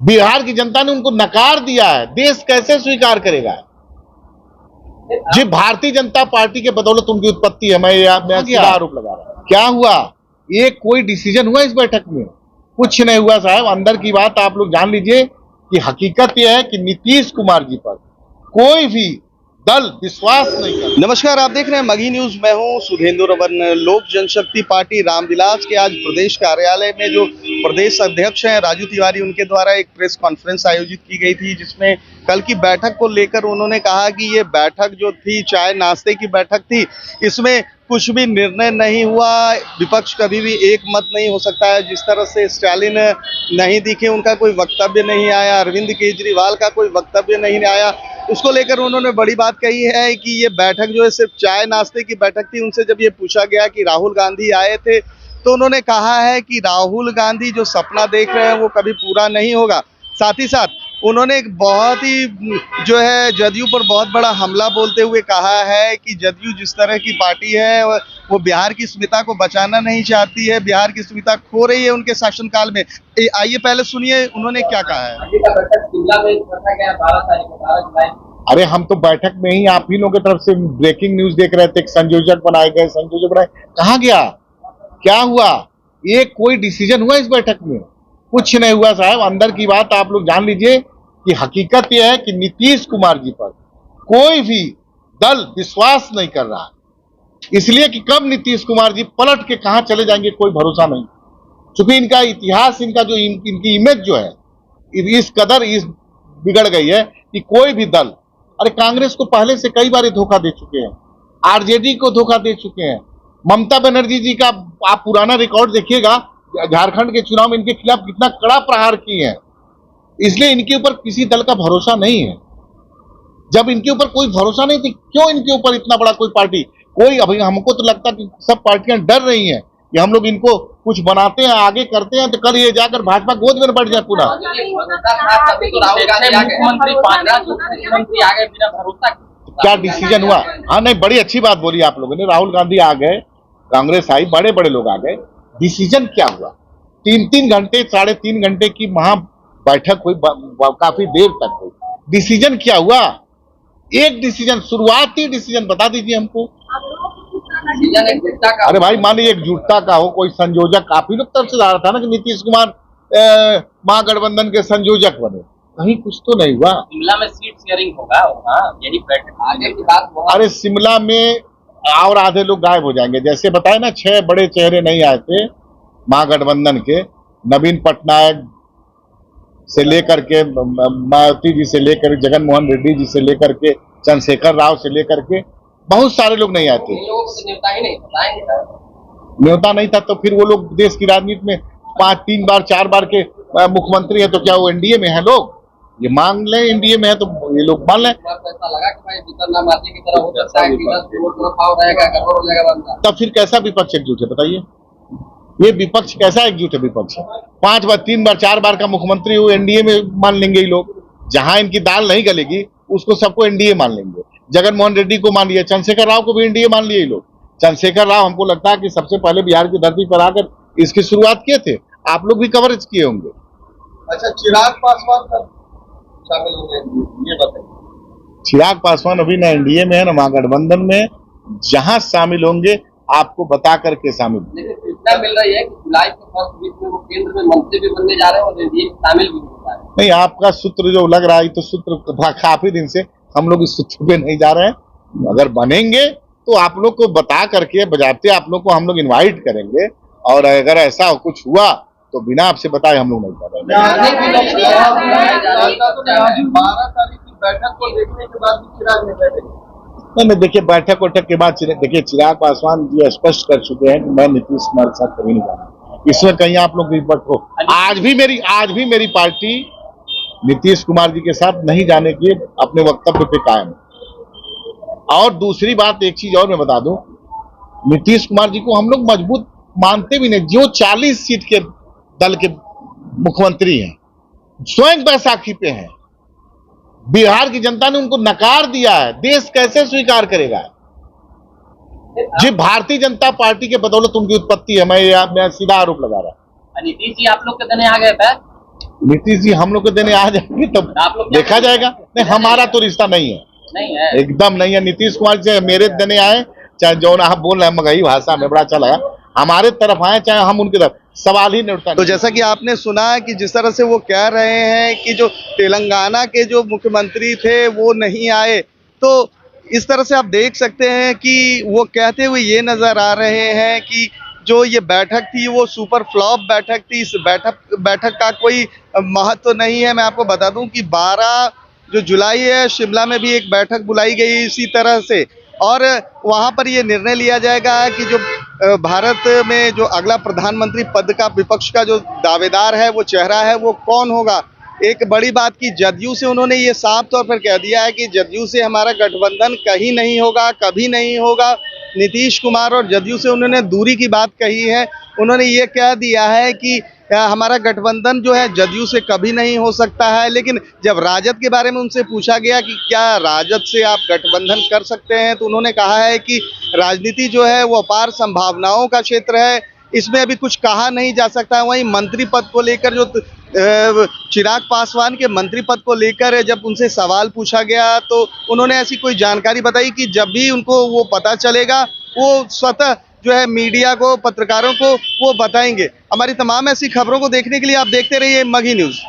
बिहार की जनता ने उनको नकार दिया है, देश कैसे स्वीकार करेगा? जी, भारतीय जनता पार्टी के बदौलत उनकी उत्पत्ति है। मैं सीधा आरोप लगा रहा हूं। क्या हुआ? ये कोई डिसीजन हुआ इस बैठक में? कुछ नहीं हुआ साहब। अंदर की बात आप लोग जान लीजिए कि हकीकत यह है कि नीतीश कुमार जी पर कोई भी दल विश्वास नहीं करता। नमस्कार, आप देख रहे हैं मगही न्यूज। मैं हूं सुधेंद्र रवन। लोक जनशक्ति पार्टी रामविलास के आज प्रदेश कार्यालय में जो प्रदेश अध्यक्ष हैं राजू तिवारी, उनके द्वारा एक प्रेस कॉन्फ्रेंस आयोजित की गई थी, जिसमें कल की बैठक को लेकर उन्होंने कहा कि ये बैठक जो थी चाय नाश्ते की बैठक थी, इसमें कुछ भी निर्णय नहीं हुआ। विपक्ष कभी भी एक मत नहीं हो सकता है। जिस तरह से स्टालिन नहीं दिखे, उनका कोई वक्तव्य नहीं आया, अरविंद केजरीवाल का कोई वक्तव्य नहीं आया, उसको लेकर उन्होंने बड़ी बात कही है कि ये बैठक जो है सिर्फ चाय नाश्ते की बैठक थी। उनसे जब ये पूछा गया कि राहुल गांधी आए थे, तो उन्होंने कहा है कि राहुल गांधी जो सपना देख रहे हैं वो कभी पूरा नहीं होगा। साथ ही साथ उन्होंने एक बहुत ही जो है जदयू पर बहुत बड़ा हमला बोलते हुए कहा है कि जदयू जिस तरह की पार्टी है वो बिहार की अस्मिता को बचाना नहीं चाहती है, बिहार की अस्मिता खो रही है उनके शासनकाल में। आइए पहले सुनिए उन्होंने क्या कहा है। अरे हम तो बैठक में ही आप ही लोगों की तरफ से ब्रेकिंग न्यूज देख रहे थे। संयोजक बनाए गए, संयोजक बनाए, कहाँ गया? क्या हुआ? ये कोई डिसीजन हुआ इस बैठक में? कुछ नहीं हुआ साहब। अंदर की बात आप लोग जान लीजिए कि हकीकत यह है कि नीतीश कुमार जी पर कोई भी दल विश्वास नहीं कर रहा है। इसलिए कि कब नीतीश कुमार जी पलट के कहां चले जाएंगे कोई भरोसा नहीं। चूंकि इनका इतिहास, इनका जो इनकी इमेज जो है इस कदर बिगड़ गई है कि कोई भी दल, अरे कांग्रेस को पहले से कई बार धोखा दे चुके हैं, आरजेडी को धोखा दे चुके हैं। ममता बनर्जी जी का आप पुराना रिकॉर्ड देखिएगा, झारखंड के चुनाव में इनके खिलाफ कितना कड़ा प्रहार किए हैं। इसलिए इनके ऊपर किसी दल का भरोसा नहीं है। जब इनके ऊपर कोई भरोसा नहीं थी, क्यों इनके ऊपर इतना बड़ा कोई पार्टी, कोई, अभी हमको तो लगता कि सब पार्टियां डर रही हैं कि हम लोग इनको कुछ बनाते हैं, आगे करते हैं तो कल ये जाकर भाजपा गोद में बैठ जाए पूरा। क्या डिसीजन हुआ? हाँ, नहीं, बड़ी अच्छी बात बोली आप लोगों ने। राहुल गांधी आ गए, कांग्रेस आई, बड़े बड़े लोग आ गए। डिसीजन क्या हुआ? 3-3 घंटे, 3.5 घंटे की महा बैठक हुई, काफी देर तक हुई। डिसीजन क्या हुआ? एक डिसीजन, शुरुआती डिसीजन बता दीजिए हमको। अरे भाई, मान लीजिए एकजुटता का हो, कोई संयोजक आप ही लोग तरफ से आ रहा था ना कि नीतीश कुमार महागठबंधन के संयोजक बने, कहीं कुछ तो नहीं हुआ। शिमला में सीट शेयरिंग होगा, यही बैठक आगे की बात। अरे शिमला में और आधे लोग गायब हो जाएंगे। जैसे बताए ना, 6 बड़े चेहरे नहीं आए थे महागठबंधन के, नवीन पटनायक से लेकर के मायावती जी से लेकर जगन मोहन रेड्डी जी से लेकर के चंद्रशेखर राव से लेकर के बहुत सारे लोग नहीं आए थे। न्योता नहीं था तो फिर वो लोग देश की राजनीति में 3 बार 4 बार के मुख्यमंत्री है, तो क्या वो एनडीए में है? लोग ये मांग लें एनडीए में है तो ये लोग मान लें। तब फिर कैसा विपक्ष एकजुट है बताइए? ये विपक्ष कैसा एकजुट है? विपक्ष 5 बार 3 बार 4 बार का मुख्यमंत्री हो, एनडीए में मान लेंगे ये लोग। जहां इनकी दाल नहीं गलेगी उसको सबको एनडीए मान लेंगे। जगन मोहन रेड्डी को मान लिया, चंद्रशेखर राव को भी एनडीए मान लिए लोग। चंद्रशेखर राव हमको लगता है कि सबसे पहले बिहार की धरती पर आकर इसकी शुरुआत किए थे। आप लोग भी कवरेज किए होंगे। अच्छा, चिराग पासवान कब शामिल होंगे ये बताइए। चिराग पासवान अभी ना एनडीए में है ना महागठबंधन में। जहां शामिल होंगे आपको बता करके शामिल। मिल रही है कि जुलाई के फर्स्ट वीक में वो केंद्र में मंत्री भी बनने जा रहे हैं और एनडीए शामिल भी हो रहा है। नहीं, आपका सूत्र जो लग रहा है तो सूत्र काफी दिन से हम लोग इस सूत्र पे नहीं जा रहे हैं। अगर बनेंगे तो आप लोग को बता करके बजाते आप लोग को हम लोग इनवाइट करेंगे, और अगर ऐसा कुछ हुआ तो बिना आपसे बताए हम लोग नहीं कर रहे। 12 तारीख की बैठक को देखने के बाद भी चिराग नहीं बैठेंगे। नहीं, देखिए बैठक के बाद देखिए चिराग पासवान जी स्पष्ट कर चुके हैं कि मैं नीतीश कुमार के साथ कभी नहीं जाना। इसमें कहीं आप लोग विपक्ष हो। आज भी मेरी पार्टी नीतीश कुमार जी के साथ नहीं जाने के अपने वक्तव्य पे कायम। और दूसरी बात, एक चीज और मैं बता दूं, नीतीश कुमार जी को हम लोग मजबूत मानते भी नहीं। जो 40 सीट के दल के मुख्यमंत्री हैं, स्वयं बैसाखी पे हैं, बिहार की जनता ने उनको नकार दिया है, देश कैसे स्वीकार करेगा? जी, भारतीय जनता पार्टी के बदौलत उनकी उत्पत्ति है। मैं सीधा आरोप लगा रहा हूं। नीतीश जी आप लोग के देने आ गए थे। नीतीश जी हम लोग को देने आ जाएंगे तब आप लोग क्या देखा जाएगा। नहीं, हमारा तो रिश्ता नहीं है, नहीं है। एकदम नहीं है। नीतीश कुमार जी मेरे देने आए, चाहे जो आप बोल रहे हैं मगही भाषा में, बड़ा अच्छा लगा, हमारे तरफ आए चाहे हम उनकी तरफ, सवाल ही नहीं उठता। तो जैसा कि आपने सुना कि जिस तरह से वो कह रहे हैं कि जो तेलंगाना के जो मुख्यमंत्री थे वो नहीं आए, तो इस तरह से आप देख सकते हैं कि वो कहते हुए ये नजर आ रहे हैं कि जो ये बैठक थी वो सुपर फ्लॉप बैठक थी। इस बैठक का कोई महत्व नहीं है। मैं आपको बता दूं कि 12 जो जुलाई है, शिमला में भी एक बैठक बुलाई गई इसी तरह से, और वहां पर ये निर्णय लिया जाएगा कि जो भारत में जो अगला प्रधानमंत्री पद का विपक्ष का जो दावेदार है, वो चेहरा है, वो कौन होगा। एक बड़ी बात की जदयू से उन्होंने ये साफ तौर पर कह दिया है कि जदयू से हमारा गठबंधन कहीं नहीं होगा, कभी नहीं होगा। नीतीश कुमार और जदयू से उन्होंने दूरी की बात कही है। उन्होंने ये कह दिया है कि हमारा गठबंधन जो है जदयू से कभी नहीं हो सकता है। लेकिन जब राजद के बारे में उनसे पूछा गया कि क्या राजद से आप गठबंधन कर सकते हैं, तो उन्होंने कहा है कि राजनीति जो है वो अपार संभावनाओं का क्षेत्र है, इसमें अभी कुछ कहा नहीं जा सकता। वहीं मंत्री पद को लेकर जो चिराग पासवान के मंत्री पद को लेकर जब उनसे सवाल पूछा गया, तो उन्होंने ऐसी कोई जानकारी बताई कि जब भी उनको वो पता चलेगा वो स्वतः जो है मीडिया को, पत्रकारों को वो बताएंगे। हमारी तमाम ऐसी खबरों को देखने के लिए आप देखते रहिए मगही न्यूज़।